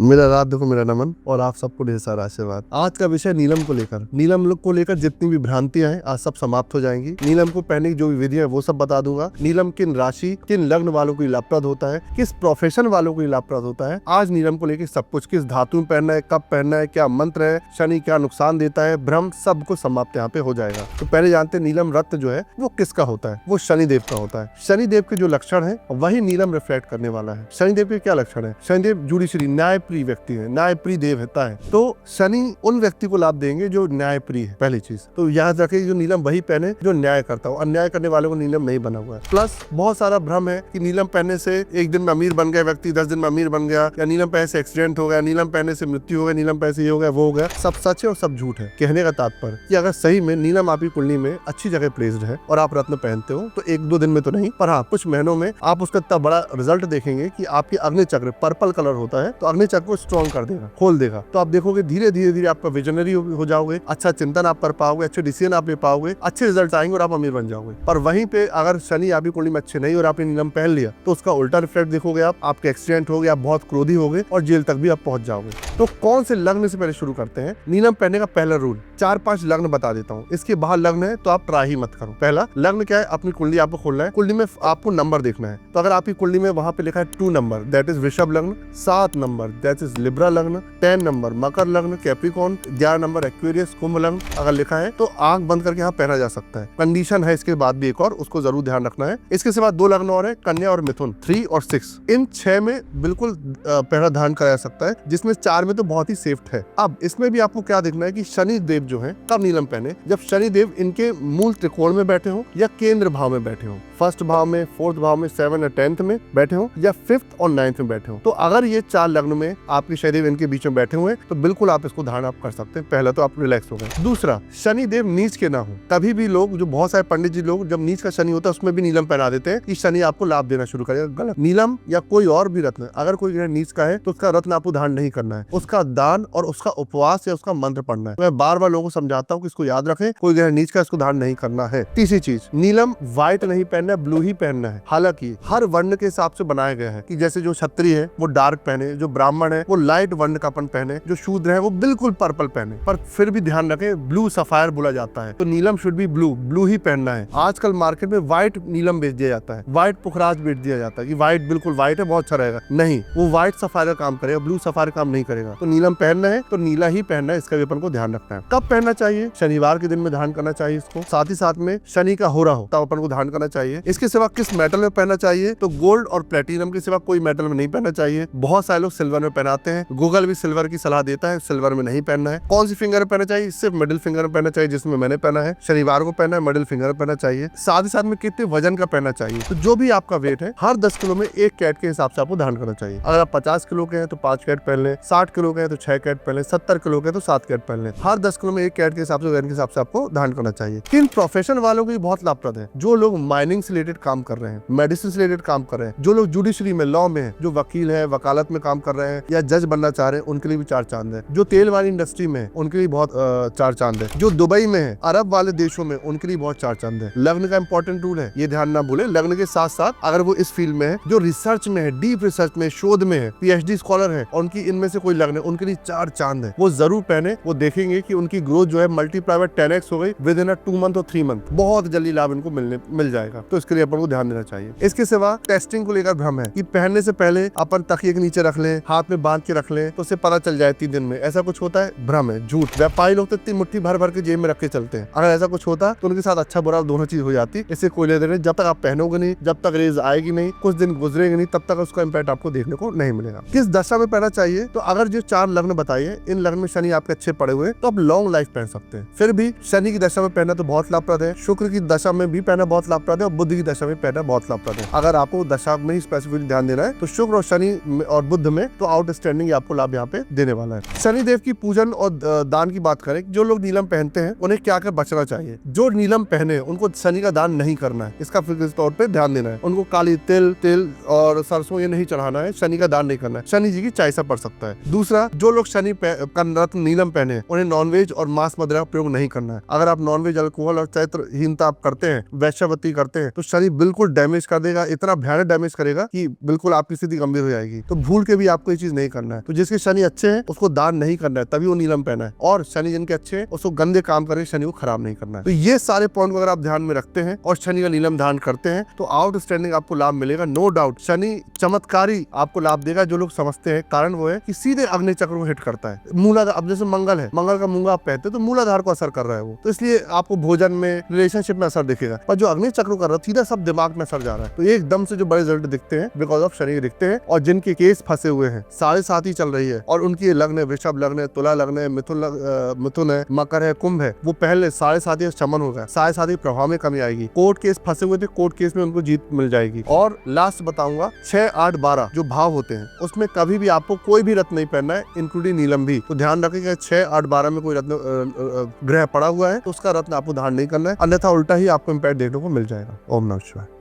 मेरा रात देखो मेरा नमन और आप सबको ढेर सारा आशीर्वाद। आज का विषय नीलम को लेकर, नीलम लोग को लेकर जितनी भी भ्रांतियां हैं आज सब समाप्त हो जाएंगी। नीलम को पहनने की जो भी विधियां है वो सब बता दूंगा। नीलम किन राशि किन लग्न वालों को लाभप्रद होता है, किस प्रोफेशन वालों को लाभप्रद होता है। आज नीलम को लेकर सब कुछ, किस धातु में पहनना है, कब पहनना है, क्या मंत्र है, शनि क्या नुकसान देता है, भ्रम सब कुछ समाप्त यहाँ पे हो जाएगा। तो पहले जानते हैं नीलम रत्न जो है वो किसका होता है। वो शनिदेव का होता है। शनिदेव के जो लक्षण है वही नीलम रिफ्लेक्ट करने वाला है। शनिदेव के क्या लक्षण है? शनिदेव जुडिशरी न्यायप्रिय व्यक्ति है, न्यायप्रिय देव होता है। तो शनि उन व्यक्ति को लाभ देंगे जो न्यायप्रिय है। पहली चीज तो याद रखें, जो नीलम वही पहने जो न्याय करता हो। अन्याय करने वाले को नीलम नहीं बना हुआ है। प्लस बहुत सारा भ्रम है कि नीलम पहनने से एक दिन में अमीर बन गया व्यक्ति, 10 दिन में अमीर बन गया, या नीलम पहनने से एक्सीडेंट हो गया, नीलम पहनने से मृत्यु हो गया, नीलम पहनने से ये हो गया वो हो गया। सब सच है और सब झूठ है। कहने का तात्पर्य कि अगर सही में नीलम आपकी कुंडली में अच्छी जगह प्लेस्ड है और आप रत्न पहनते हो तो 1-2 दिन में तो नहीं, पर हाँ कुछ महीनों में आप उसका इतना बड़ा रिजल्ट देखेंगे कि आपकी अग्नि चक्र पर्पल कलर होता है तो अग्नि चक्र को स्ट्रॉन्ग कर देगा, खोल देगा। तो आप देखोगे धीरे धीरे आपका विजनरी हो जाओगे, अच्छा चिंतन आप कर पाओगे, अच्छे डिसीजन आप ले पाओगे, अच्छे रिजल्ट आएंगे और आप अमीर बन जाओगे। पर वहीं पे अगर शनि आपकी कुंडली में अच्छे नहीं और आपने नीलम पहन लिया तो उसका उल्टा रिफ्लेक्ट देखोगे आप, आपके एक्सीडेंट हो गया, आप बहुत क्रोधी हो गए और जेल तक भी आप पहुंच जाओगे। तो कौन से लग्न से पहले शुरू करते हैं? नीलम पहनने का पहला रूल 4-5 लग्न बता देता हूँ। इसके बाहर लग्न है तो आप ट्राई ही मत करो। पहला लग्न क्या है? अपनी कुंडली आपको खोलना है, कुंडली में आपको नंबर देखना है। तो अगर आपकी कुंडली में वहां पे लिखा है 2 नंबर दैट इज वृषभ लग्न, 7 नंबर दैट इज लिब्रा लग्न, 10 नंबर मकर लग्न कैप्रिकॉर्न, 11 नंबर एक्वेरियस कुंभ लग्न अगर लिखा है तो आंख बंद करके यहाँ पहना जा सकता है। कंडीशन है इसके बाद भी एक और, उसको जरूर ध्यान रखना है। इसके सिवा 2 लग्न और है, कन्या और मिथुन, 3 और 6। इन 6 में बिल्कुल पहना धारण कराया जा सकता है, जिसमें 4 में तो बहुत ही सेफ है। अब इसमें भी आपको क्या देखना है कि शनि देव जो है कब नीलम पहने? जब शनि देव इनके मूल त्रिकोण में बैठे हो या केंद्र भाव में बैठे हो, फर्स्ट भाव में, 4th भाव में, 7 और 10th में बैठे हो या 5th और 9th में बैठे हो। तो अगर ये 4 लग्न में आपके शनिदेव इनके बीच में बैठे हुए तो बिल्कुल आप इसको धारण आप कर सकते हैं। पहला तो आप रिलैक्स हो गए। दूसरा, शनि देव नीच के ना हो। कभी भी लोग, जो बहुत सारे पंडित जी लोग, जब नीच का शनि होता है उसमें भी नीलम पहना देते हैं कि शनि आपको लाभ देना शुरू करेगा। गलत। नीलम या कोई और भी रत्न, अगर कोई ग्रह नीच का है तो उसका रत्न आपको धारण नहीं करना है, उसका दान और उसका उपवास या उसका मंत्र पढ़ना है। मैं बार बार लोगों को समझाता हूँ कि इसको याद रखें, कोई ग्रह नीच का इसको धारण नहीं करना है। तीसरी चीज, नीलम व्हाइट नहीं पहनना है, ब्लू ही पहनना है। हालांकि हर वर्ण के हिसाब से बनाया गया है कि जैसे जो क्षत्रिय है वो डार्क पहने, जो ब्राह्मण है वो लाइट वर्ण का पहने, जो शूद्र है वो बिल्कुल पर्पल पहने। पर फिर भी ध्यान रखें, ब्लू सफायर बोला जाता है तो नीलम शुड बी ब्लू ही पहनना है। आजकल मार्केट में व्हाइट नीलम बेच दिया जाता है, व्हाइट पुखराज बेच दिया जाता है कि व्हाइट बिल्कुल व्हाइट है, बहुत अच्छा रहेगा। नहीं, वो व्हाइट सफायर का काम करेगा, ब्लू सफायर काम नहीं करेगा। तो नीलम पहनना है तो नीला ही पहनना है, इसका भी अपन को ध्यान रखना है। कब पहनना चाहिए? शनिवार के दिन में धारण करना चाहिए इसको। साथ ही साथ में शनि का हो रहा हो तब अपन को धारण करना चाहिए। इसके सिवा किस मेटल में पहनना चाहिए? तो गोल्ड और प्लेटिनम के सिवा कोई मेटल में नहीं पहनना चाहिए। बहुत सारे लोग सिल्वर में पहनाते हैं, गूगल भी सिल्वर की सलाह देता है, सिल्वर में नहीं पहनना है। कौन सी फिंगर में पहनना चाहिए? सिर्फ मिडिल फिंगर में पहनना चाहिए, जिसमें मैंने पहना है। शनिवार को पहनना है, मिडिल फिंगर में पहनना चाहिए। साथ ही साथ में कितने वजन का पहनना चाहिए? तो जो भी आपका वेट है हर 10 किलो में 1 कैरेट के हिसाब से आपको धारण करना चाहिए। अगर आप 50 किलो के हैं तो 5 कैरेट पहन लें, 60 किलो के हैं तो 6 कैरेट पहन लें, 70 किलो के तो 7 कैरेट पहन लें। हर 10 किलो में 1 कैरेट के हिसाब से, वजन के हिसाब से आपको धारण करना चाहिए। किन प्रोफेशन वालों को बहुत लाभप्रद है? जो लोग माइनिंग से रिलेटेड काम कर रहे हैं, मेडिसिन से रिलेटेड काम कर रहे हैं, जो लोग जुडिशरी में, लॉ में है, जो वकील है, वकालत में काम कर रहे हैं या जज बनना चाह रहे हैं, उनके लिए भी 4 चांद है। जो तेल वाली इंडस्ट्री में है उनके लिए बहुत 4 चांद है। जो दुबई में है, अरब वाले देशों में, उनके लिए बहुत 4 चांद है। लग्न का इंपॉर्टेंट रूल है, ये ध्यान ना भूले। लग्न के साथ साथ अगर वो इस फील्ड में है, जो रिसर्च में है, डीप रिसर्च में, शोध में है, PhD स्कॉलर है, उनकी इनमें से कोई लग्न है, उनके लिए 4 चांद है। वो जरूर पहने। वो देखेंगे कि उनकी ग्रोथ जो है मल्टीप्लाई बाय 10x हो गई विद इन 2 मंथ और 3 मंथ। बहुत जल्दी लाभ इनको मिल जाएगा। तो इसके लिए अपन को ध्यान देना चाहिए। इसके सिवा टेस्टिंग को लेकर भ्रम है कि पहनने से पहले अपन तकिए के नीचे रख लें, हाथ में बांध के रख लें तो उसे पता चल जाए 3 दिन में। ऐसा कुछ होता है? भ्रम है, झूठ। व्यापारी लोग तो इतनी मुट्ठी भर भर के जेब में रख के चलते हैं। अगर ऐसा कुछ होता तो उनके साथ अच्छा बुरा दोनों चीज हो जाती। इससे कोई लेने देने, जब तक आप पहनोगे नहीं, जब तक रेज आएगी नहीं, कुछ दिन गुजरेंगे नहीं, तब तक उसका इम्पैक्ट आपको देखने को नहीं मिलेगा। किस दशा में पहनना चाहिए? तो अगर जो 4 लग्न बताइए, इन लग्न में शनि आपके अच्छे पड़े हुए तो आप लॉन्ग लाइफ पहन सकते हैं। फिर भी शनि की दशा में पहनना तो बहुत लाभप्रद है, शुक्र की दशा में भी पहनना बहुत लाभप्रद है और बुध की दशा में पहनना बहुत लाभप्रद है। अगर आपको दशा में ही स्पेसिफिक ध्यान देना है तो शुक्र और शनि और बुध में तो आउटस्टैंडिंग आपको लाभ यहाँ पे देने वाला है। शनि देव की पूजन और दान की बात करें, जो लोग नीलम पहनते हैं उन्हें क्या कर बचना चाहिए? जो नीलम पहने उनको शनि का दान नहीं करना है, इसका फिक्स तौर पे ध्यान देना है। उनको काली तिल और सरसों ये नहीं चढ़ाना है, शनि का दान नहीं करना है, शनि जी की चायसा पड़ सकता है। दूसरा, जो लोग शनि का रत्न नीलम पहने हैं, उन्हें नॉनवेज और मांस मदिरा का प्रयोग नहीं करना है। अगर आप नॉनवेज, अल्कोहल और चरित्रहीनता आप करते हैं, वैश्यावृत्ति करते हैं, तो शनि बिल्कुल डैमेज कर देगा, इतना भयानक डैमेज करेगा कि बिल्कुल आपकी स्थिति गंभीर हो जाएगी। तो भूल के भी आपको ये चीज नहीं करना है। तो जिसके शनि अच्छे हैं उसको दान नहीं करना है, तभी वो नीलम पहना है। और शनि जिनके अच्छे हैं उसको गंदे काम करके शनि को खराब नहीं करना है। तो ये सारे पॉइंट अगर आप ध्यान में रखते हैं और शनि का नीलम धारण करते हैं तो आउटस्टैंडिंग आपको लाभ मिलेगा। नो डाउट शनि चमत्कारी आपको लाभ देगा, जो लोग समझते हैं। कारण वो है कि सीधे अग्नि चक्र को हिट करता है। मूलाधार, अब जैसे मंगल है, मंगल का मूंगा आप पहनते तो मूलाधार को असर कर रहा है वो, तो इसलिए आपको भोजन में, रिलेशनशिप में असर दिखेगा। पर जो अग्नि चक्र कर रहा है सीधा सब दिमाग में असर जा रहा है। तो एकदम से जो बड़े रिजल्ट दिखते हैं बिकॉज ऑफ शनि दिखते हैं। और जिनके केस फंसे हुए हैं, 7.5 चल रही है और उनकी लग्न है, वृषभ लग्न है, तुला लग्न है, मिथुन है, मकर है, कुंभ है, वो पहले 7.5 शमन होगा, 7.5 प्रभाव में कमी आएगी। कोर्ट केस फंसे हुए थे, कोर्ट केस में उनको जीत मिल जाएगी। और लास्ट बताऊंगा 6, 8, 12 जो भाव होते हैं उसमें कभी भी आपको कोई भी रत्न नहीं पहनना है, इंक्लूडिंग नीलम भी। तो ध्यान रखिएगा 6, 8, 12 में कोई रत्न ग्रह पड़ा हुआ है तो उसका रत्न आपको धारण नहीं करना है, अन्यथा उल्टा ही आपको इम्पैक्ट देखने को मिल जाएगा। ओम नमः शिवाय।